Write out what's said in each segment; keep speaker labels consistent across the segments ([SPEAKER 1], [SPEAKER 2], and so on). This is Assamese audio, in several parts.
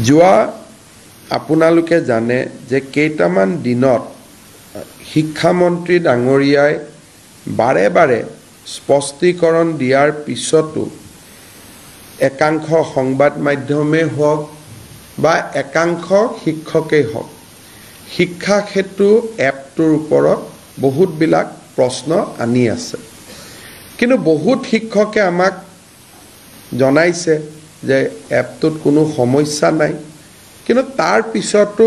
[SPEAKER 1] যোৱা আপোনালোকে জানে যে কেইটামান দিনত শিক্ষামন্ত্ৰী ডাঙৰীয়াই বাৰে বাৰে স্পষ্টীকৰণ দিয়াৰ পিছতো একাংশ সংবাদ মাধ্যমে হওক বা একাংশ শিক্ষকেই হওক শিক্ষা সেতু এপটোৰ ওপৰত বহুতবিলাক প্ৰশ্ন আনি আছে কিন্তু বহুত শিক্ষকে আমাক জনাইছে যে এপটোত কোনো সমস্যা নাই কিন্তু তাৰ পিছতো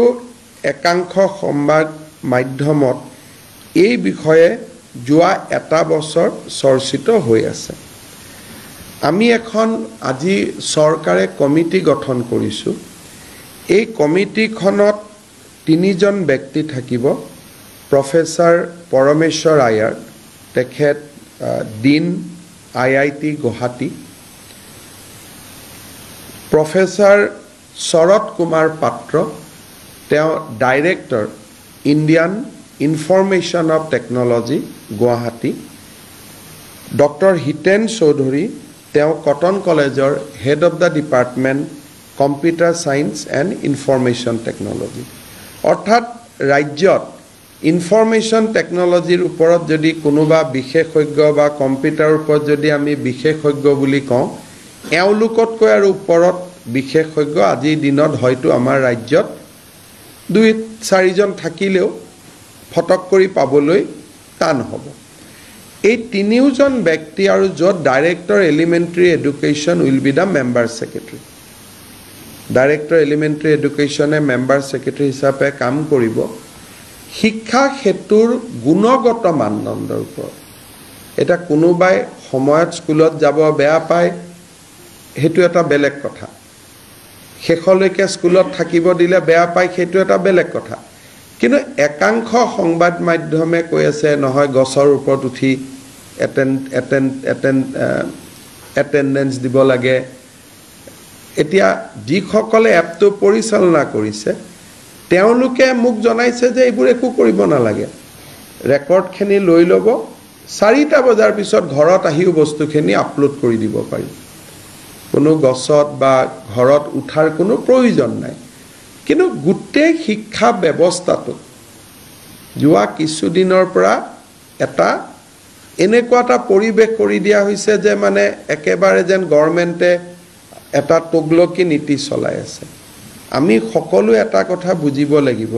[SPEAKER 1] একাংশ সংবাদ মাধ্যমত এই বিষয়ে যোৱা এটা বছৰ চৰ্চিত হৈ আছে আমি এখন আজি চৰকাৰে কমিটি গঠন কৰিছো এই কমিটিখনত তিনিজন ব্যক্তি থাকিব প্ৰফেসৰ পৰমেশ্বৰ আয়াৰ তেখেত dean IIT Guwahati professor Sarat Kumar Patra তেওঁ director Indian information of technology Guwahati doctor Hiten Choudhury তেওঁ কটন কলেজৰ head of the department computer science and information technology অৰ্থাৎ ৰাজ্যত ইনফৰমেশ্যন টেকনলজিৰ ওপৰত যদি কোনোবা বিশেষজ্ঞ বা কম্পিউটাৰৰ ওপৰত যদি আমি বিশেষজ্ঞ বুলি কওঁ এওঁলোকতকৈ আৰু ওপৰত বিশেষজ্ঞ আজিৰ দিনত হয়তো আমাৰ ৰাজ্যত 2-4 জন থাকিলেও ফটক কৰি পাবলৈ টান হ'ব এই তিনিওজন ব্যক্তি আৰু য'ত director elementary education will be the member secretary director elementary এডুকেশ্যনে মেম্বাৰ সেক্ৰেটাৰী হিচাপে কাম কৰিব শিক্ষা সেতুৰ গুণগত মানদণ্ডৰ ওপৰত এটা কোনোবাই সময়ত স্কুলত যাব বেয়া পায় হেতু এটা বেলেগ কথা শেষলৈকে স্কুলত থাকিব দিলে বেয়া পায় হেতু এটা বেলেগ কথা কিন্তু একাংশ সংবাদ মাধ্যমে কৈ আছে নহয় গছৰ ওপৰত উঠি এটেন্ডেন্স দিব লাগে এতিয়া যিসকলে এপটো পৰিচালনা কৰিছে তেওঁলোকে মোক জনাইছে যে এইবোৰ একো কৰিব নালাগে ৰেকৰ্ডখিনি লৈ ল'ব 4টা বজাৰ পিছত ঘৰত আহিও বস্তুখিনি আপলোড কৰি দিব পাৰি কোনো গছত বা ঘৰত উঠাৰ কোনো প্ৰয়োজন নাই কিন্তু গোটেই শিক্ষা ব্যৱস্থাটো যোৱা কিছুদিনৰ পৰা এটা এনেকুৱা এটা পৰিৱেশ কৰি দিয়া হৈছে যে মানে একেবাৰে যেন গভৰ্ণমেণ্টে এটা তগলকি নীতি চলাই আছে আমি সকলো এটা কথা বুজিব লাগিব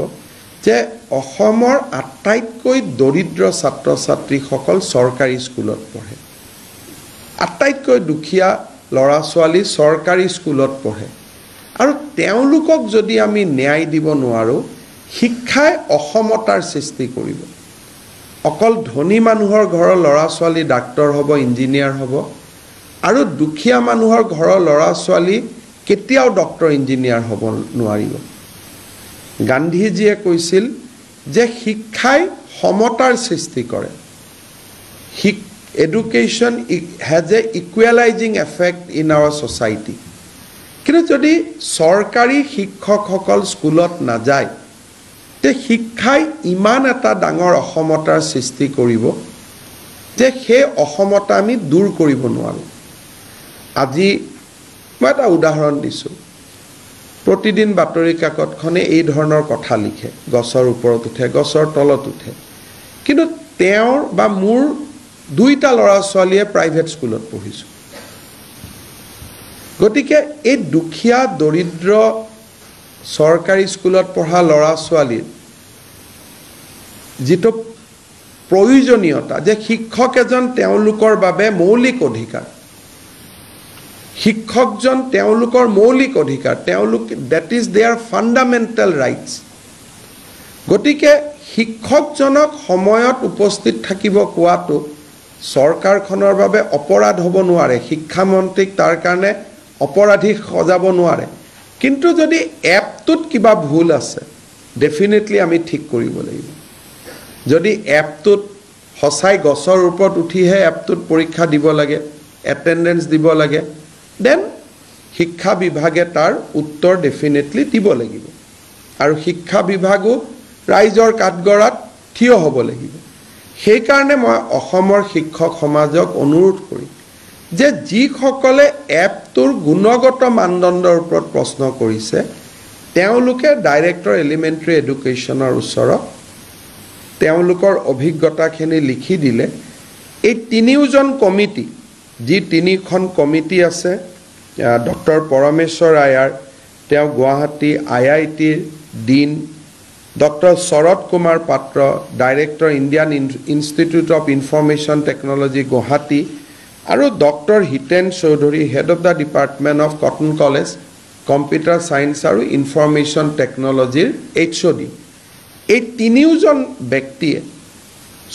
[SPEAKER 1] যে অসমৰ আটাইতকৈ দৰিদ্ৰ ছাত্ৰ ছাত্ৰীসকল চৰকাৰী স্কুলত পঢ়ে আটাইতকৈ দুখীয়া ল'ৰা ছোৱালী চৰকাৰী স্কুলত পঢ়ে আৰু তেওঁলোকক যদি আমি ন্যায় দিব নোৱাৰো শিক্ষাই অসমতাৰ সৃষ্টি কৰিব অকল ধনী মানুহৰ ঘৰৰ ল'ৰা ছোৱালী ডাক্তৰ হ'ব ইঞ্জিনিয়াৰ হ'ব আৰু দুখীয়া মানুহৰ ঘৰৰ ল'ৰা ছোৱালী কেতিয়াও ডক্টৰ ইঞ্জিনিয়াৰ হ'ব নোৱাৰিব গান্ধীজীয়ে কৈছিল যে শিক্ষাই সমতাৰ সৃষ্টি কৰে education has a equalizing effect in our society কিন্তু যদি সৰকাৰী শিক্ষকসকল স্কুলত না যায় তে শিক্ষাই ইমান এটা ডাঙৰ অসমতাৰ সৃষ্টি কৰিব যে সেই অসমতা আমি দূৰ কৰিব নোৱাৰো আজি মই এটা উদাহৰণ দিছো প্ৰতিদিন বাতৰি কাকতখনে এই ধৰণৰ কথা লিখে গছৰ ওপৰত উঠে গছৰ তলত উঠে কিন্তু তেওঁৰ বা মোৰ 2টা ল'ৰা ছোৱালীয়ে প্ৰাইভেট স্কুলত পঢ়িছো গতিকে এই দুখীয়া দৰিদ্ৰ চৰকাৰী স্কুলত পঢ়া ল'ৰা ছোৱালীৰ যেটো প্ৰয়োজনীয়তা যে শিক্ষক এজন তেওঁলোকৰ বাবে মৌলিক অধিকাৰ শিক্ষকজন তেওঁলোকৰ মৌলিক অধিকাৰ তেওঁলোক that is their fundamental rights গতিকে শিক্ষকজনক সময়ত উপস্থিত থাকিব কোৱাটো সৰকাৰখনৰ বাবে অপৰাধ হ'ব নোৱাৰে শিক্ষা মন্ত্ৰীক তাৰ কাৰণে অপৰাধী সজাব নোৱাৰে কিন্তু যদি এপটোত কিবা ভুল আছে ডেফিনেটলি আমি ঠিক কৰিব লাগিব যদি এপটোত হসাই গছৰ ওপৰত উঠিহে এপটোত পৰীক্ষা দিব লাগে এটেন্ডেন্স দিব লাগে দেন শিক্ষা বিভাগে তাৰ উত্তৰ ডেফিনেটলি দিব লাগিব আৰু শিক্ষা বিভাগো ৰাইজৰ কাঠগড়াত থিয় হ'ব লাগিব সেই কাৰণে মই অসমৰ শিক্ষক সমাজক অনুৰোধ কৰি যে যিসকলে এপটোৰ গুণগত মানদণ্ডৰ ওপৰত প্ৰশ্ন কৰিছে তেওঁলোকে ডাইৰেক্টৰ এলিমেণ্টাৰী এডুকেশ্যনৰ ওচৰত তেওঁলোকৰ অভিজ্ঞতাখিনি লিখি দিলে। এই তিনিওজন কমিটি, যি তিনিখন কমিটি আছে, ডক্টৰ পৰমেশ্বৰ আয়াৰ, তেওঁ গুৱাহাটী IITৰ dean, doctor Sarat Kumar Patra, director Indian Institute of Information Technology Guwahati, আৰু doctor Hiten Choudhury, head of the department of Cotton college computer science আৰু ইনফৰমেশ্যন টেকনলজিৰ HOD, এই তিনিওজন ব্যক্তিয়ে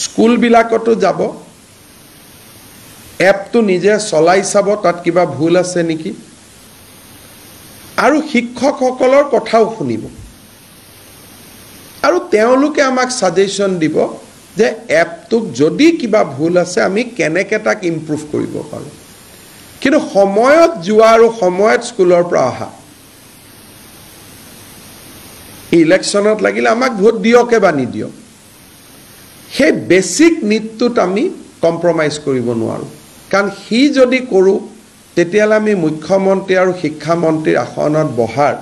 [SPEAKER 1] স্কুলবিলাকতো যাব, এপটো নিজে চলাই চাব তাত কিবা ভুল আছে নেকি, আৰু শিক্ষকসকলৰ কথাও শুনিব, আৰু তেওঁলোকে আমাক ছাজেশ্যন দিব যে এপটোক যদি কিবা ভুল আছে আমি কেনেকৈ তাক ইম্প্ৰুভ কৰিব পাৰোঁ। কিন্তু সময়ত যোৱা আৰু সময়ত স্কুলৰ পৰা অহা, ইলেকশ্যনত লাগিলে আমাক ভোট দিয়কে বা নিদিয়ক, সেই বেছিক নীডটোত আমি কম্প্ৰমাইজ কৰিব নোৱাৰোঁ। কাৰণ সি যদি কৰোঁ তেতিয়াহ'লে আমি মুখ্যমন্ত্ৰী আৰু শিক্ষামন্ত্ৰীৰ আসনত বহাৰ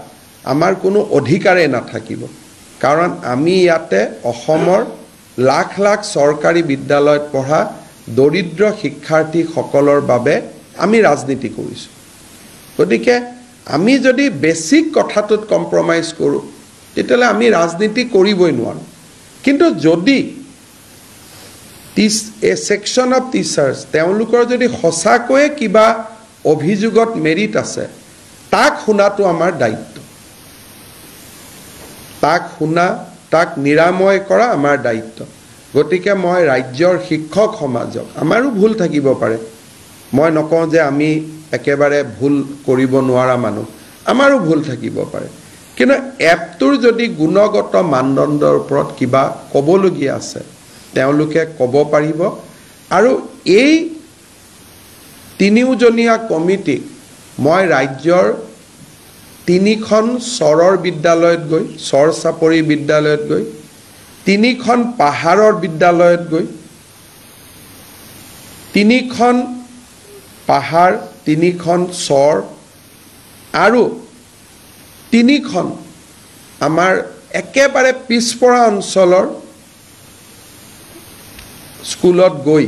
[SPEAKER 1] আমাৰ কোনো অধিকাৰেই নাথাকিব। কাৰণ আমি ইয়াতে অসমৰ লাখ লাখ চৰকাৰী বিদ্যালয়ত পঢ়া দৰিদ্ৰ শিক্ষাৰ্থীসকলৰ বাবে আমি ৰাজনীতি কৰিছোঁ। গতিকে আমি যদি বেছিক কথাটোত কম্প্ৰমাইজ কৰোঁ তেতিয়াহ'লে আমি ৰাজনীতি কৰিবই নোৱাৰোঁ। কিন্তু যদি এ ছেকশ্যন অফ টিচাৰ্ছ তেওঁলোকৰ যদি সঁচাকৈয়ে কিবা অভিযোগত মেৰিট আছে, তাক শুনাটো আমাৰ দায়িত্ব, তাক শুনা, তাক নিৰাময় কৰা আমাৰ দায়িত্ব। গতিকে মই ৰাজ্যৰ শিক্ষক সমাজক, আমাৰো ভুল থাকিব পাৰে, মই নকওঁ যে আমি একেবাৰে ভুল কৰিব নোৱাৰা মানুহ, আমাৰো ভুল থাকিব পাৰে, কিন্তু এপটোৰ যদি গুণগত মানদণ্ডৰ ওপৰত কিবা ক'বলগীয়া আছে তেওঁলোকে ক'ব পাৰিব। আৰু এই তিনিওজনীয়া কমিটিক মই ৰাজ্যৰ তিনিখন চৰৰ বিদ্যালয়ত গৈ, চৰ চাপৰি বিদ্যালয়ত গৈ, তিনিখন পাহাৰৰ বিদ্যালয়ত গৈ, তিনিখন পাহাৰ, তিনিখন চৰ আৰু তিনিখন আমাৰ একেবাৰে পিছপৰা অঞ্চলৰ স্কুলত গৈ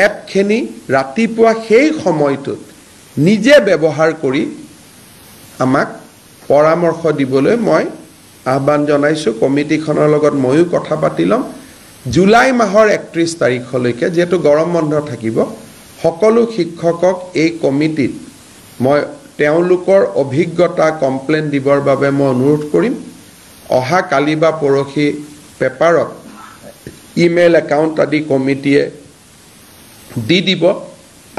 [SPEAKER 1] এপখিনি ৰাতিপুৱা সেই সময়টোত নিজে ব্যৱহাৰ কৰি আমাক পৰামৰ্শ দিবলৈ মই আহ্বান জনাইছোঁ। কমিটিখনৰ লগত ময়ো কথা পাতি ল'ম। জুলাই মাহৰ 31 তাৰিখলৈকে যিহেতু গৰম বন্ধ থাকিব, সকলো শিক্ষকক এই কমিটিত মই তেওঁলোকৰ অভিজ্ঞতা কমপ্লেইন দিবৰ বাবে মই অনুৰোধ কৰিম। অহা কালি বা পৰহি পেপাৰত ইমেইল একাউণ্ট আদি কমিটিয়ে দি দিব,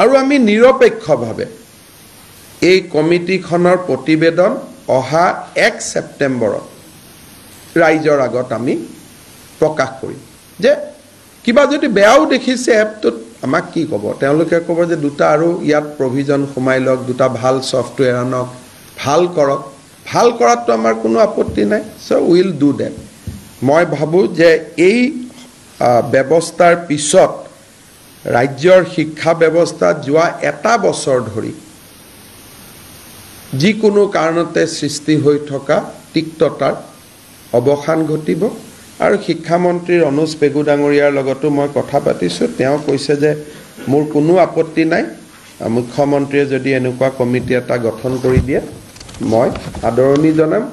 [SPEAKER 1] আৰু আমি নিৰপেক্ষভাৱে এই কমিটিখনৰ প্ৰতিবেদন অহা 1 ছেপ্টেম্বৰত ৰাইজৰ আগত আমি প্ৰকাশ কৰিম। যে কিবা যদি বেয়াও দেখিছে এপটোত আমাক কি ক'ব, তেওঁলোকে ক'ব যে দুটা আৰু ইয়াত প্ৰভিজন সোমাই লওক, দুটা ভাল ছফ্টৱেৰ আনক, ভাল কৰক, ভাল কৰাততো আমাৰ কোনো আপত্তি নাই। চ' উইল ডু ডেট। মই ভাবোঁ যে এই ব্যৱস্থাৰ পিছত ৰাজ্যৰ শিক্ষা ব্যৱস্থাত যোৱা এটা বছৰ ধৰি যিকোনো কাৰণতে সৃষ্টি হৈ থকা তিক্ততাৰ অৱসান ঘটিব। আৰু শিক্ষামন্ত্ৰী ৰণোজ পেগু ডাঙৰীয়াৰ লগতো মই কথা পাতিছোঁ, তেওঁ কৈছে যে মোৰ কোনো আপত্তি নাই, মুখ্যমন্ত্ৰীয়ে যদি এনেকুৱা কমিটি এটা গঠন কৰি দিয়ে মই আদৰণি জনাম।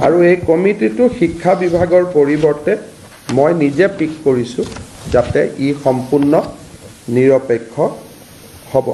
[SPEAKER 1] আৰু এই কমিটিটো শিক্ষা বিভাগৰ পৰিৱৰ্তে মই নিজে পিক কৰিছোঁ যাতে ই সম্পূৰ্ণ নিৰপেক্ষ হ'ব।